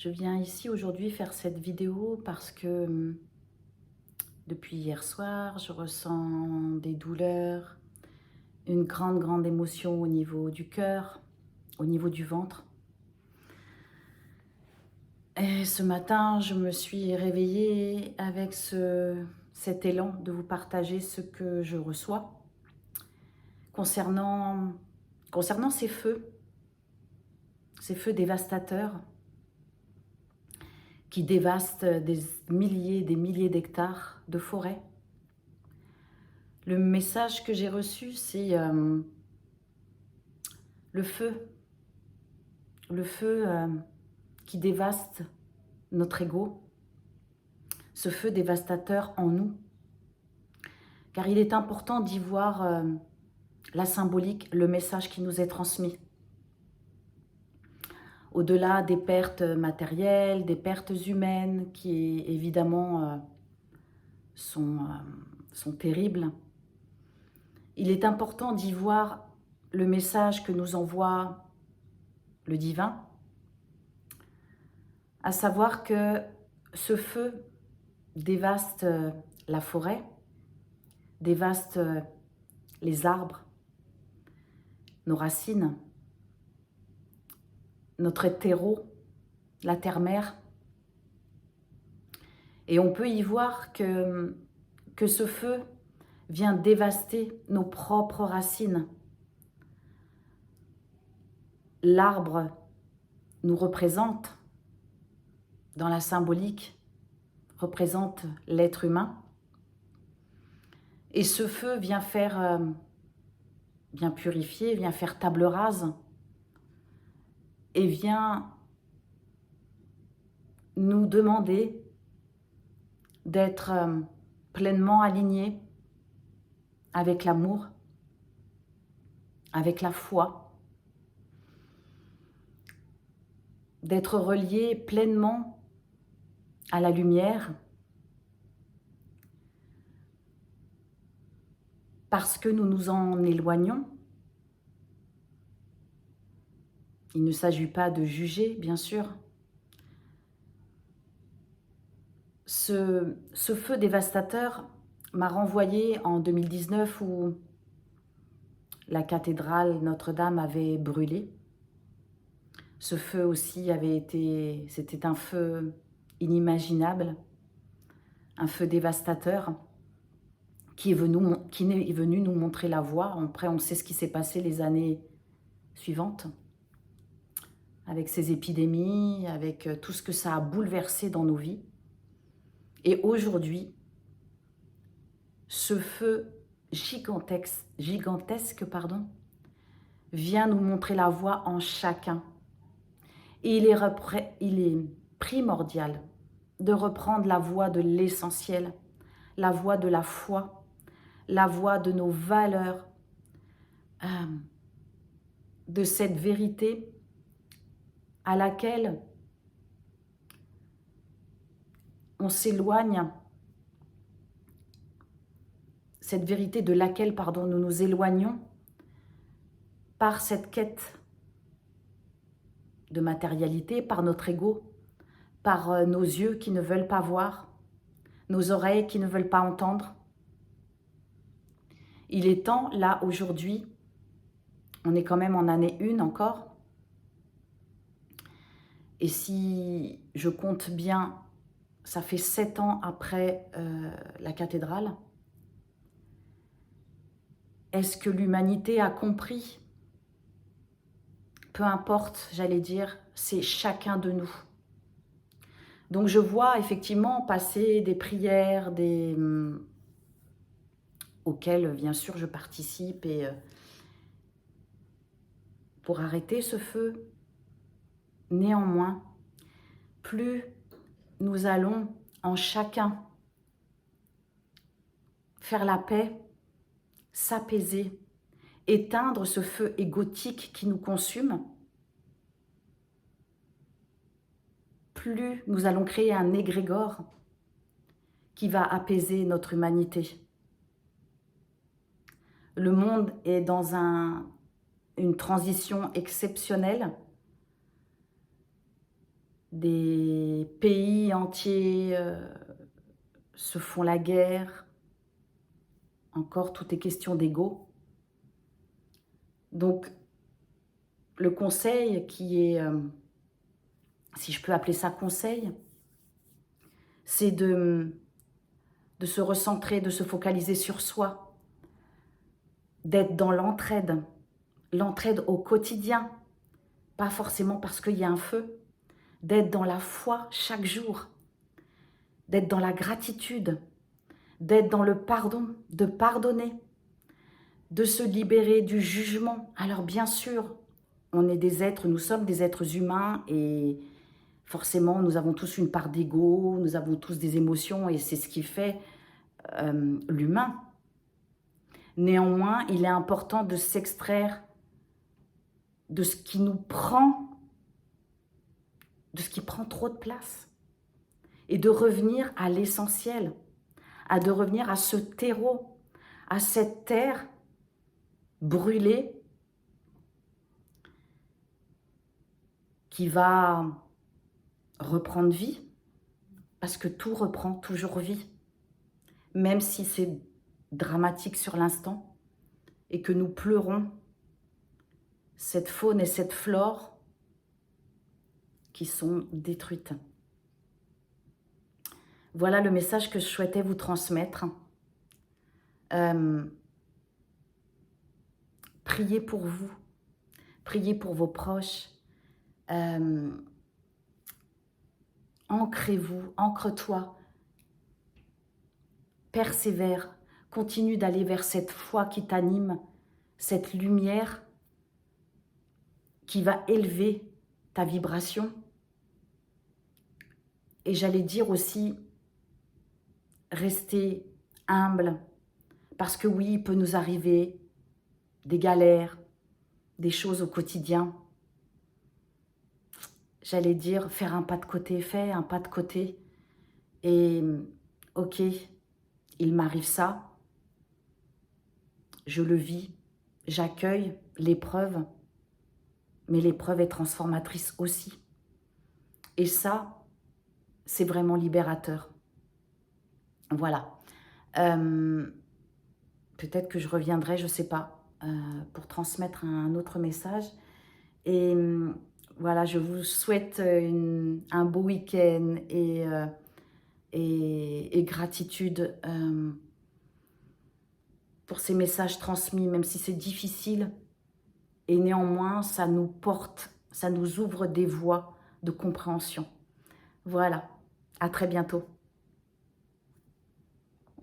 Je viens ici aujourd'hui faire cette vidéo parce que depuis hier soir, je ressens des douleurs, une grande émotion au niveau du cœur, au niveau du ventre. Et ce matin, je me suis réveillée avec cet élan de vous partager ce que je reçois concernant ces feux dévastateurs qui dévastent des milliers d'hectares de forêt. Le message que j'ai reçu, c'est le feu. Le feu qui dévaste notre ego. Ce feu dévastateur en nous. Car il est important d'y voir la symbolique, le message qui nous est transmis. Au-delà des pertes matérielles, des pertes humaines, qui évidemment sont terribles, il est important d'y voir le message que nous envoie le divin, à savoir que ce feu dévaste la forêt, dévaste les arbres, nos racines, notre terreau, la terre-mère. Et on peut y voir que ce feu vient dévaster nos propres racines. L'arbre nous représente, dans la symbolique, représente l'être humain. Et ce feu vient vient purifier, vient faire table rase et vient nous demander d'être pleinement alignés avec l'amour, avec la foi, d'être reliés pleinement à la lumière, parce que nous nous en éloignons. Il ne s'agit pas de juger, bien sûr. Ce feu dévastateur m'a renvoyé en 2019 où la cathédrale Notre-Dame avait brûlé. Ce feu aussi c'était un feu inimaginable, un feu dévastateur qui est venu nous montrer la voie. Après, on sait ce qui s'est passé les années suivantes, avec ces épidémies, avec tout ce que ça a bouleversé dans nos vies. Et aujourd'hui, ce feu gigantesque, vient nous montrer la voie en chacun. Et il est primordial de reprendre la voie de l'essentiel, la voie de la foi, la voie de nos valeurs, de cette vérité à laquelle on s'éloigne, cette vérité de laquelle, nous nous éloignons par cette quête de matérialité, par notre ego, par nos yeux qui ne veulent pas voir, nos oreilles qui ne veulent pas entendre. Il est temps, là, aujourd'hui, on est quand même en année 1 encore, et si je compte bien, ça fait 7 ans après la cathédrale. Est-ce que l'humanité a compris? Peu importe, j'allais dire, c'est chacun de nous. Donc je vois effectivement passer des prières, auxquelles bien sûr je participe, et pour arrêter ce feu. Néanmoins, plus nous allons en chacun faire la paix, s'apaiser, éteindre ce feu égotique qui nous consume, plus nous allons créer un égrégore qui va apaiser notre humanité. Le monde est dans une transition exceptionnelle Des pays entiers se font la guerre. Encore, tout est question d'ego. Donc, le conseil qui est, si je peux appeler ça conseil, c'est de se recentrer, de se focaliser sur soi, d'être dans l'entraide au quotidien, pas forcément parce qu'il y a un feu, d'être dans la foi chaque jour, d'être dans la gratitude, d'être dans le pardon, de pardonner, de se libérer du jugement. Alors bien sûr, on est des êtres, nous sommes des êtres humains et forcément, nous avons tous une part d'ego, nous avons tous des émotions et c'est ce qui fait l'humain. Néanmoins, il est important de s'extraire de ce qui nous prend, de ce qui prend trop de place et de revenir à l'essentiel, de revenir à ce terreau, à cette terre brûlée qui va reprendre vie, parce que tout reprend toujours vie, même si c'est dramatique sur l'instant et que nous pleurons cette faune et cette flore qui sont détruites. Voilà le message que je souhaitais vous transmettre. Priez pour vous, priez pour vos proches. Ancrez-vous, ancre-toi, persévère, continue d'aller vers cette foi qui t'anime, cette lumière qui va élever ta vibration. Et j'allais dire aussi, restez humble, parce que oui, il peut nous arriver des galères, des choses au quotidien. J'allais dire, faire un pas de côté, fais un pas de côté. Et ok, il m'arrive ça, je le vis, j'accueille l'épreuve, mais l'épreuve est transformatrice aussi. Et ça, c'est vraiment libérateur. Voilà. Peut-être que je reviendrai, je ne sais pas, pour transmettre un autre message. Et voilà, je vous souhaite un beau week-end et gratitude pour ces messages transmis, même si c'est difficile. Et néanmoins, ça nous porte, ça nous ouvre des voies de compréhension. Voilà, à très bientôt.